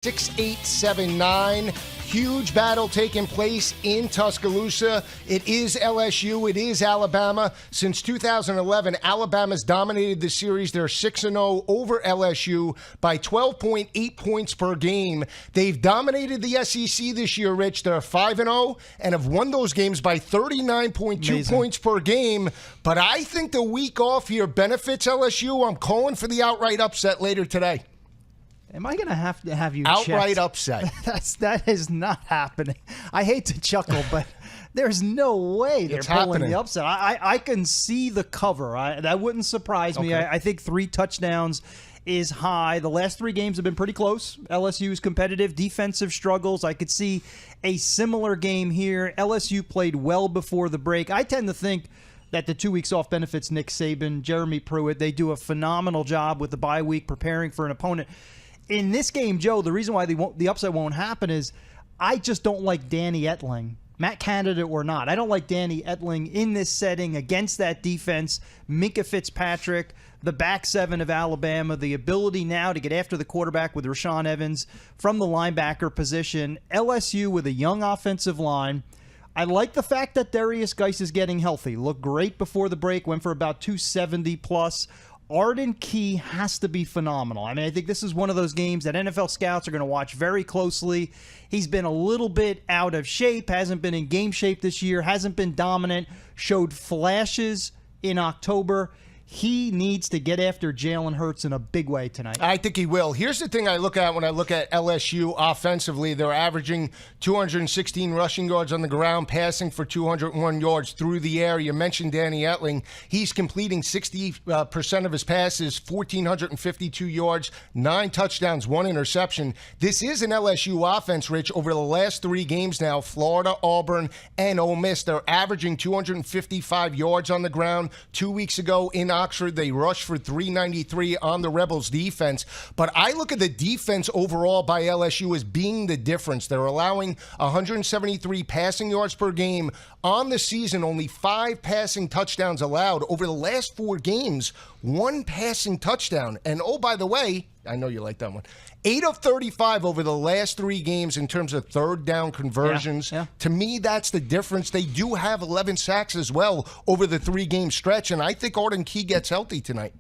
6879. Huge battle taking place in Tuscaloosa. It is LSU. It is Alabama. Since 2011, Alabama's dominated the series. They're 6-0 over LSU by 12.8 points per game. They've dominated the SEC this year, Rich. They're 5-0 and have won those games by 39.2 points per game. But I think the week off here benefits LSU. I'm calling for the outright upset later today. Am I going to have you outright checked? Upset? That is not happening. I hate to chuckle, but there's no way they're pulling the upset. I can see the cover. That wouldn't surprise me. I think 3 touchdowns is high. The last 3 games have been pretty close. LSU's competitive, defensive struggles. I could see a similar game here. LSU played well before the break. I tend to think that the 2 weeks off benefits Nick Saban, Jeremy Pruitt. They do a phenomenal job with the bye week preparing for an opponent. In this game, Joe, the reason why the upset won't happen is I just don't like Danny Etling, Matt Canada or not. I don't like Danny Etling in this setting against that defense. Minkah Fitzpatrick, the back 7 of Alabama, the ability now to get after the quarterback with Rashaan Evans from the linebacker position. LSU with a young offensive line. I like the fact that Darius Geis is getting healthy. Looked great before the break, went for about 270 plus. Arden Key has to be phenomenal. I mean, I think this is one of those games that NFL scouts are going to watch very closely. He's been a little bit out of shape, hasn't been in game shape this year, hasn't been dominant, showed flashes in October. He needs to get after Jalen Hurts in a big way tonight. I think he will. Here's the thing I look at when I look at LSU offensively. They're averaging 216 rushing yards on the ground, passing for 201 yards through the air. You mentioned Danny Etling. He's completing 60% of his passes, 1,452 yards, 9 touchdowns, 1 interception. This is an LSU offense, Rich. Over the last 3 games now, Florida, Auburn, and Ole Miss, they're averaging 255 yards on the ground. 2 weeks ago in Oxford, they rushed for 393 on the Rebels defense. But I look at the defense overall by LSU as being the difference. They're allowing 173 passing yards per game. On the season, only 5 passing touchdowns allowed. Over the last 4 games, 1 passing touchdown. And oh, by the way, I know you like that one. 8 of 35 over the last 3 games in terms of third down conversions. Yeah. To me, that's the difference. They do have 11 sacks as well over the 3-game stretch, and I think Arden Key gets healthy tonight.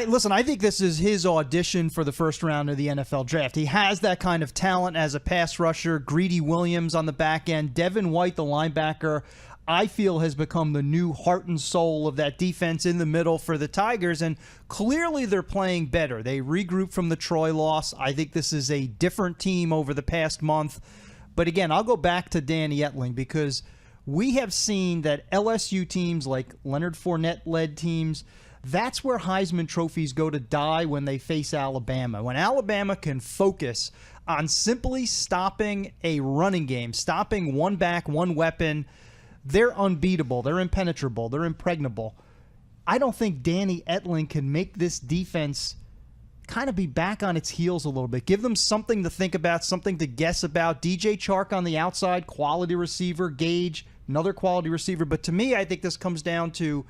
Listen, I think this is his audition for the first round of the NFL draft. He has that kind of talent as a pass rusher. Greedy Williams on the back end. Devin White, the linebacker, I feel has become the new heart and soul of that defense in the middle for the Tigers, and clearly they're playing better. They regrouped from the Troy loss. I think this is a different team over the past month. But again, I'll go back to Danny Etling because we have seen that LSU teams like Leonard Fournette-led teams, that's where Heisman trophies go to die when they face Alabama. When Alabama can focus on simply stopping a running game, stopping one back, one weapon, they're unbeatable. They're impenetrable. They're impregnable. I don't think Danny Etling can make this defense kind of be back on its heels a little bit. Give them something to think about, something to guess about. DJ Chark on the outside, quality receiver. Gage, another quality receiver. But to me, I think this comes down to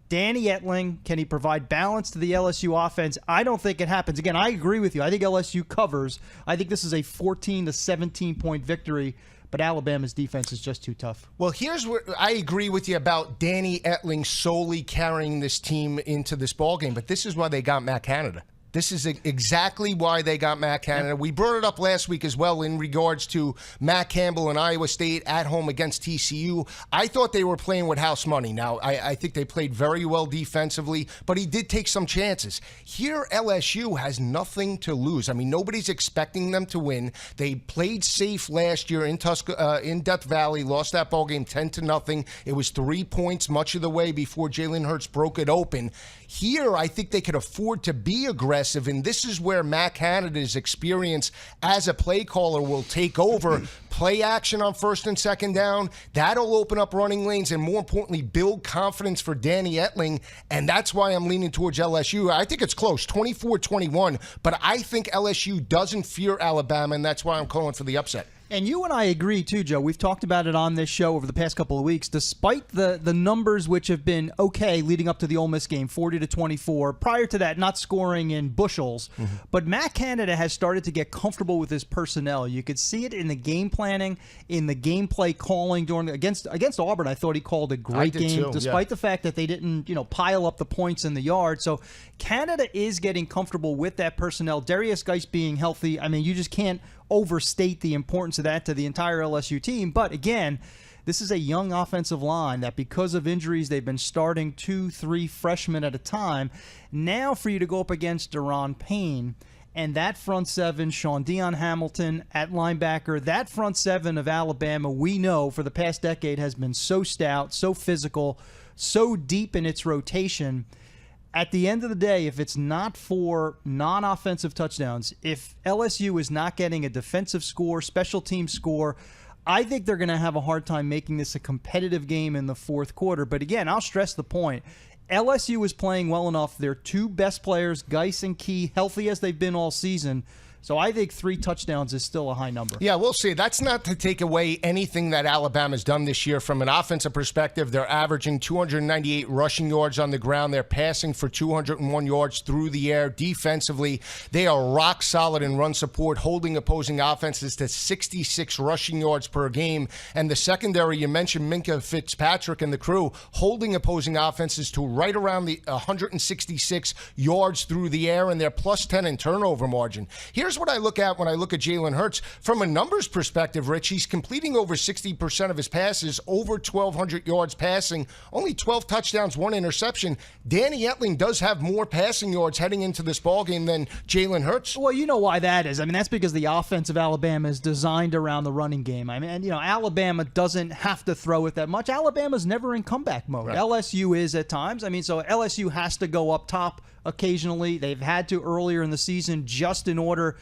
Danny Etling. Can he provide balance to the LSU offense? I don't think it happens. Again, I agree with you. I think LSU covers. I think this is a 14 to 17-point victory. But Alabama's defense is just too tough. Well, here's where I agree with you about Danny Etling solely carrying this team into this ballgame. But this is why they got Matt Canada. This is exactly why they got Matt Canada. We brought it up last week as well in regards to Matt Campbell and Iowa State at home against TCU. I thought they were playing with house money. Now, I think they played very well defensively, but he did take some chances. Here, LSU has nothing to lose. I mean, nobody's expecting them to win. They played safe last year in Death Valley, lost that ballgame 10-0. It was 3 points much of the way before Jalen Hurts broke it open. Here, I think they could afford to be aggressive, and this is where Matt Canada's experience as a play caller will take over. Play action on first and second down. That'll open up running lanes and, more importantly, build confidence for Danny Etling, and that's why I'm leaning towards LSU. I think it's close, 24-21, but I think LSU doesn't fear Alabama, and that's why I'm calling for the upset. And you and I agree, too, Joe. We've talked about it on this show over the past couple of weeks. Despite the numbers which have been okay leading up to the Ole Miss game, 40-24, prior to that, not scoring in bushels. Mm-hmm. But Matt Canada has started to get comfortable with his personnel. You could see it in the game planning, in the gameplay calling against Auburn. I thought he called a great game, too, despite the fact that they didn't pile up the points in the yard. So Canada is getting comfortable with that personnel. Darius Geis being healthy, I mean, you just can't overstate the importance of that to the entire LSU team. But again, this is a young offensive line that because of injuries, they've been starting 2-3 freshmen at a time. Now for you to go up against Deron Payne and that front seven, Sean Dion Hamilton at linebacker, that front seven of Alabama, we know for the past decade has been so stout, so physical, so deep in its rotation. At the end of the day, if it's not for non-offensive touchdowns, if LSU is not getting a defensive score, special team score, I think they're going to have a hard time making this a competitive game in the fourth quarter. But again, I'll stress the point. LSU is playing well enough. Their two best players, Geis and Key, healthy as they've been all season. So I think 3 touchdowns is still a high number. Yeah, we'll see. That's not to take away anything that Alabama's done this year from an offensive perspective. They're averaging 298 rushing yards on the ground. They're passing for 201 yards through the air. Defensively, they are rock solid in run support, holding opposing offenses to 66 rushing yards per game. And the secondary, you mentioned Minka Fitzpatrick and the crew, holding opposing offenses to right around the 166 yards through the air, and they're plus 10 in turnover margin. Here's what I look at when I look at Jalen Hurts. From a numbers perspective, Rich, he's completing over 60% of his passes, over 1,200 yards passing, only 12 touchdowns, 1 interception. Danny Etling does have more passing yards heading into this ballgame than Jalen Hurts. Well, you know why that is. I mean, that's because the offense of Alabama is designed around the running game. I mean, Alabama doesn't have to throw it that much. Alabama's never in comeback mode. Right. LSU is at times. I mean, so LSU has to go up top occasionally. They've had to earlier in the season just in order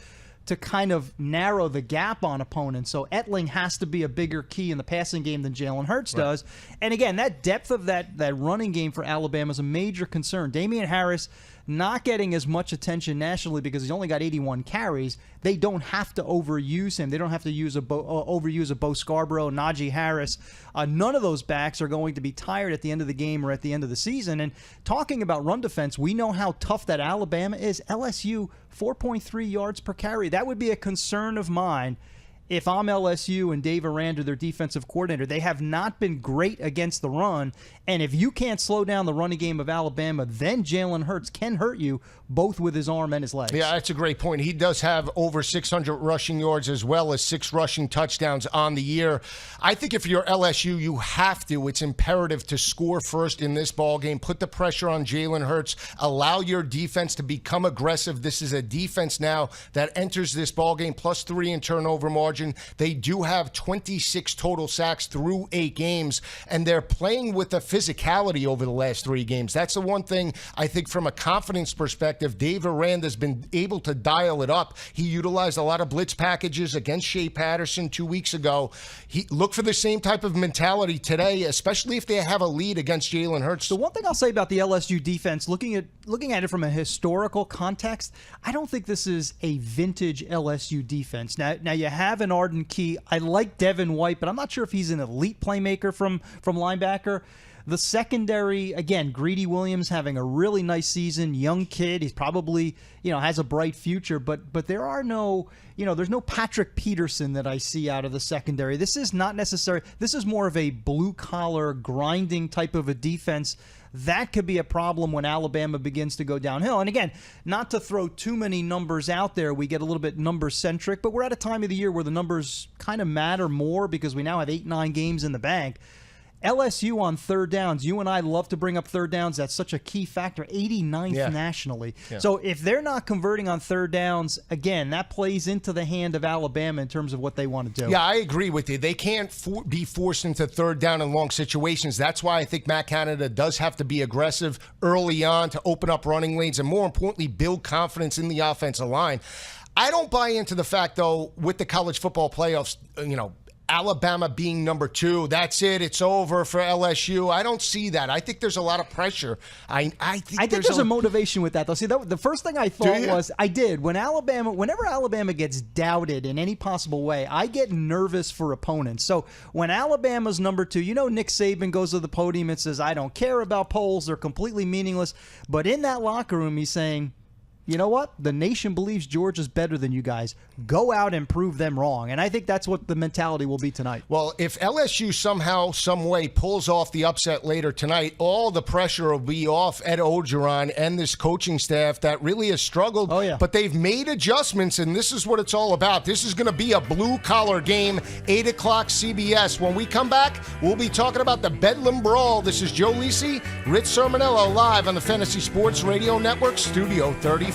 to kind of narrow the gap on opponents. So Etling has to be a bigger key in the passing game than Jalen Hurts does. And again, that depth of that running game for Alabama is a major concern. Damian Harris not getting as much attention nationally because he's only got 81 carries. They don't have to overuse him. They don't have to overuse a Bo Scarborough, Najee Harris. None of those backs are going to be tired at the end of the game or at the end of the season. And talking about run defense, we know how tough that Alabama is. LSU, 4.3 yards per carry. That would be a concern of mine if I'm LSU and Dave Aranda, their defensive coordinator. They have not been great against the run, and if you can't slow down the running game of Alabama, then Jalen Hurts can hurt you both with his arm and his legs. Yeah, that's a great point. He does have over 600 rushing yards as well as 6 rushing touchdowns on the year. I think if you're LSU, you have to. It's imperative to score first in this ballgame. Put the pressure on Jalen Hurts. Allow your defense to become aggressive. This is a defense now that enters this ballgame plus 3 in turnover margin. They do have 26 total sacks through 8 games, and they're playing with the physicality over the last 3 games. That's the one thing I think from a confidence perspective, Dave Aranda's been able to dial it up. He utilized a lot of blitz packages against Shea Patterson 2 weeks ago. He look for the same type of mentality today, especially if they have a lead against Jalen Hurts. The one thing I'll say about the LSU defense, looking at it from a historical context, I don't think this is a vintage LSU defense. Now you have an Arden Key. I like Devin White, but I'm not sure if he's an elite playmaker from linebacker. The secondary, again, Greedy Williams having a really nice season, young kid. He's probably, has a bright future, but there are no, there's no Patrick Peterson that I see out of the secondary. This is not necessary. This is more of a blue-collar, grinding type of a defense. That could be a problem when Alabama begins to go downhill. And again, not to throw too many numbers out there, we get a little bit number-centric, but we're at a time of the year where the numbers kind of matter more because we now have 8-9 games in the bank. LSU on third downs, you and I love to bring up third downs. That's such a key factor, 89th nationally. Yeah. So if they're not converting on third downs, again, that plays into the hand of Alabama in terms of what they want to do. Yeah, I agree with you. They can't be forced into third down in long situations. That's why I think Matt Canada does have to be aggressive early on to open up running lanes and, more importantly, build confidence in the offensive line. I don't buy into the fact, though, with the college football playoffs, Alabama being number 2, that's it. It's over for LSU. I don't see that. I think there's a lot of pressure. I think there's a motivation with that, though. See, the first thing I thought was I did whenever Alabama gets doubted in any possible way, I get nervous for opponents. So when Alabama's number 2, Nick Saban goes to the podium and says, "I don't care about polls; they're completely meaningless." But in that locker room, he's saying, "You know what? The nation believes Georgia's better than you guys. Go out and prove them wrong." And I think that's what the mentality will be tonight. Well, if LSU somehow, some way pulls off the upset later tonight, all the pressure will be off Ed Orgeron and this coaching staff that really has struggled. Oh, yeah. But they've made adjustments, and this is what it's all about. This is going to be a blue-collar game, 8 o'clock CBS. When we come back, we'll be talking about the Bedlam Brawl. This is Joe Lisi, Rich Cirminiello, live on the Fantasy Sports Radio Network, Studio 34.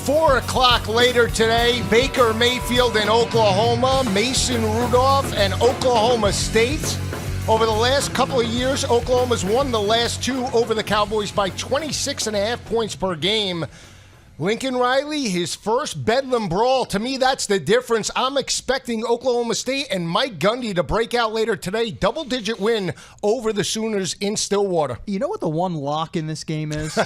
4 o'clock later today, Baker Mayfield in Oklahoma, Mason Rudolph and Oklahoma State. Over the last couple of years, Oklahoma's won the last 2 over the Cowboys by 26.5 points per game. Lincoln Riley, his first Bedlam brawl. To me, that's the difference. I'm expecting Oklahoma State and Mike Gundy to break out later today. Double-digit win over the Sooners in Stillwater. You know what the one lock in this game is?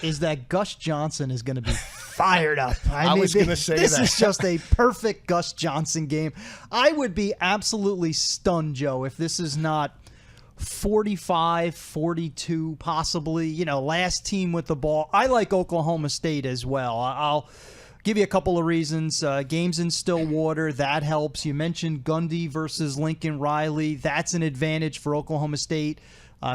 Is that Gus Johnson is going to be fired up. I was going to say this that. This is just a perfect Gus Johnson game. I would be absolutely stunned, Joe, if this is not 45, 42, possibly, last team with the ball. I like Oklahoma State as well. I'll give you a couple of reasons. Games in Stillwater, that helps. You mentioned Gundy versus Lincoln Riley. That's an advantage for Oklahoma State.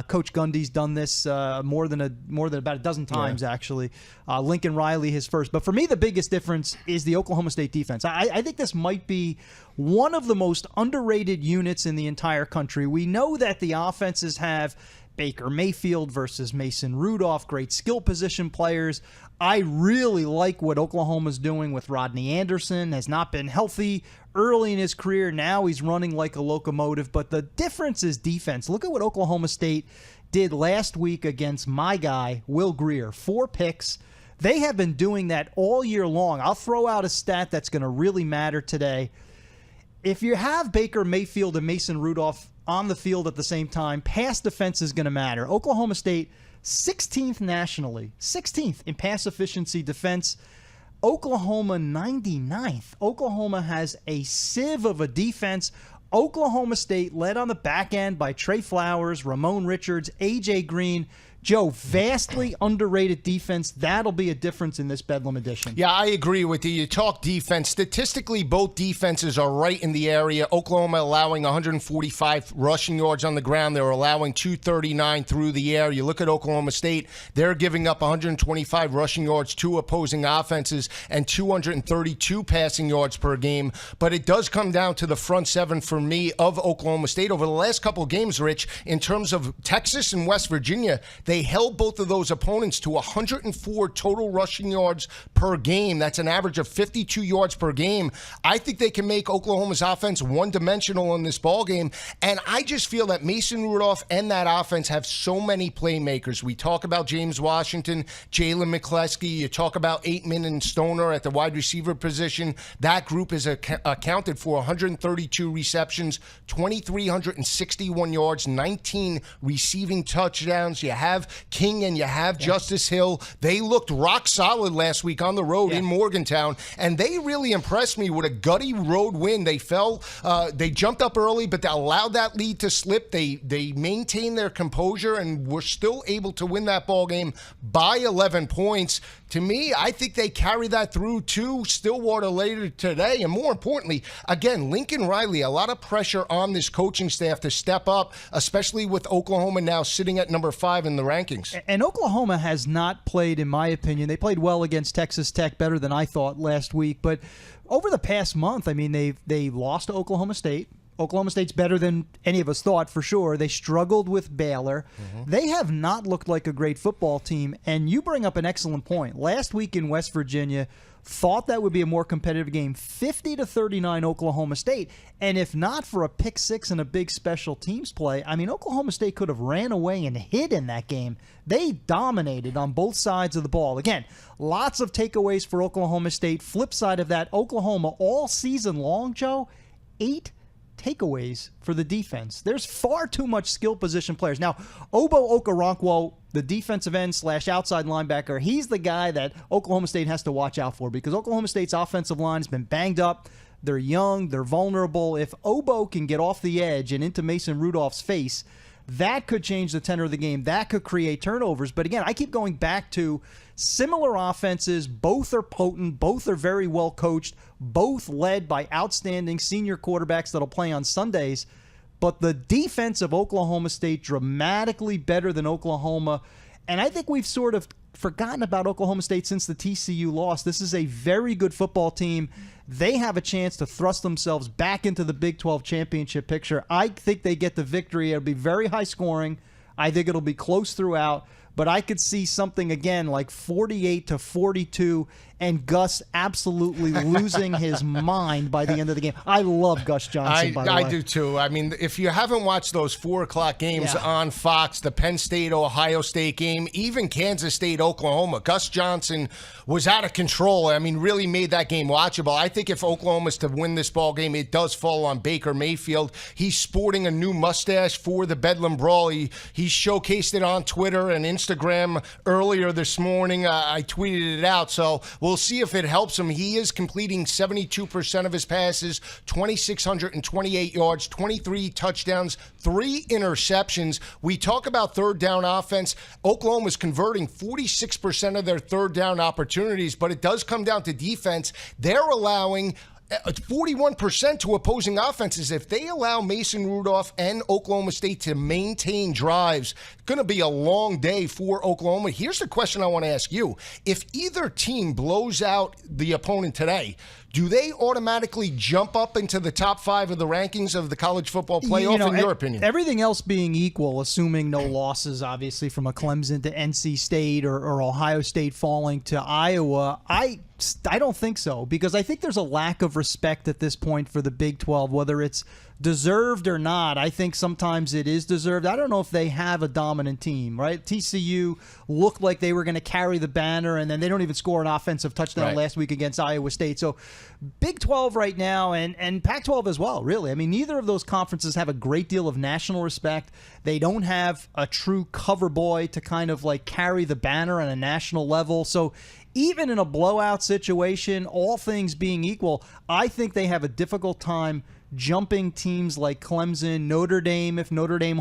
Coach Gundy's done this more than about a dozen times, actually. Lincoln Riley, his first. But for me, the biggest difference is the Oklahoma State defense. I think this might be one of the most underrated units in the entire country. We know that the offenses have Baker Mayfield versus Mason Rudolph, great skill position players. I really like what Oklahoma's doing with Rodney Anderson. Has not been healthy early in his career. Now he's running like a locomotive. But the difference is defense. Look at what Oklahoma State did last week against my guy, Will Grier. 4 picks. They have been doing that all year long. I'll throw out a stat that's going to really matter today. If you have Baker Mayfield and Mason Rudolph on the field at the same time, pass defense is going to matter. Oklahoma State, 16th nationally, 16th in pass efficiency defense. Oklahoma, 99th. Oklahoma has a sieve of a defense. Oklahoma State led on the back end by Trey Flowers, Ramon Richards, A.J. Green. Joe, vastly underrated defense. That'll be a difference in this Bedlam edition. Yeah, I agree with you. You talk defense. Statistically, both defenses are right in the area. Oklahoma allowing 145 rushing yards on the ground. They're allowing 239 through the air. You look at Oklahoma State, they're giving up 125 rushing yards to opposing offenses and 232 passing yards per game. But it does come down to the front seven for me of Oklahoma State. Over the last couple of games, Rich, in terms of Texas and West Virginia, they held both of those opponents to 104 total rushing yards per game. That's an average of 52 yards per game. I think they can make Oklahoma's offense one-dimensional in this ballgame. And I just feel that Mason Rudolph and that offense have so many playmakers. We talk about James Washington, Jalen McCleskey. You talk about Aitman and Stoner at the wide receiver position. That group is accounted for 132 receptions, 2,361 yards, 19 receiving touchdowns. You have King and you have Justice Hill. They looked rock solid last week on the road in Morgantown, and they really impressed me with a gutty road win. They they jumped up early, but they allowed that lead to slip. They maintained their composure and were still able to win that ball game by 11 points. To me, I think they carry that through to Stillwater later today. And more importantly, again, Lincoln Riley, a lot of pressure on this coaching staff to step up, especially with Oklahoma now sitting at number 5 in the rankings. And Oklahoma has not played, in my opinion, they played well against Texas Tech, better than I thought last week. But over the past month, I mean, they lost to Oklahoma State. Oklahoma State's better than any of us thought, for sure. They struggled with Baylor. They have not looked like a great football team. And you bring up an excellent point. Last week in West Virginia, thought that would be a more competitive game, 50-39 Oklahoma State. And if not for a pick six and a big special teams play, I mean, Oklahoma State could have ran away and hid in that game. They dominated on both sides of the ball. Again, lots of takeaways for Oklahoma State. Flip side of that, Oklahoma all season long, Joe, 8 takeaways for the defense. There's far too much skill position players. Now, Obo Okoronkwo, the defensive end / outside linebacker, he's the guy that Oklahoma State has to watch out for because Oklahoma State's offensive line has been banged up. They're young. They're vulnerable. If Obo can get off the edge and into Mason Rudolph's face, that could change the tenor of the game. That could create turnovers. But again, I keep going back to similar offenses. Both are potent. Both are very well coached. Both led by outstanding senior quarterbacks that'll play on Sundays. But the defense of Oklahoma State dramatically better than Oklahoma. And I think we've sort of forgotten about Oklahoma State since the TCU loss. This is a very good football team. They have a chance to thrust themselves back into the Big 12 championship picture. I think they get the victory. It'll be very high scoring. I think it'll be close throughout. But I could see something, again, like 48-42 and Gus absolutely losing his mind by the end of the game. I love Gus Johnson, by the way. I do too. I mean, if you haven't watched those 4 o'clock games on Fox, the Penn State-Ohio State game, even Kansas State-Oklahoma, Gus Johnson was out of control. I mean, really made that game watchable. I think if Oklahoma's to win this ball game, it does fall on Baker Mayfield. He's sporting a new mustache for the Bedlam Brawl. He showcased it on Twitter and Instagram earlier this morning. I tweeted it out, so we'll see if it helps him. He is completing 72% of his passes, 2,628 yards, 23 touchdowns, 3 interceptions. We talk about third down offense. Oklahoma's converting 46% of their third down opportunities, but it does come down to defense. They're allowing 41% to opposing offenses. If they allow Mason Rudolph and Oklahoma State to maintain drives, it's going to be a long day for Oklahoma. Here's the question I want to ask you. If either team blows out the opponent today, do they automatically jump up into the top 5 of the rankings of the college football playoff, in your opinion? Everything else being equal, assuming no losses, obviously, from a Clemson to NC State or Ohio State falling to Iowa, I don't think so, because I think there's a lack of respect at this point for the Big 12, whether it's deserved or not. I think sometimes it is deserved. I don't know if they have a dominant team, right? TCU looked like they were going to carry the banner, and then they don't even score an offensive touchdown last week against Iowa State. So Big 12 right now, and Pac-12 as well, really. I mean, neither of those conferences have a great deal of national respect. They don't have a true cover boy to kind of like carry the banner on a national level. So even in a blowout situation, all things being equal, I think they have a difficult time jumping teams like Clemson, Notre Dame, if Notre Dame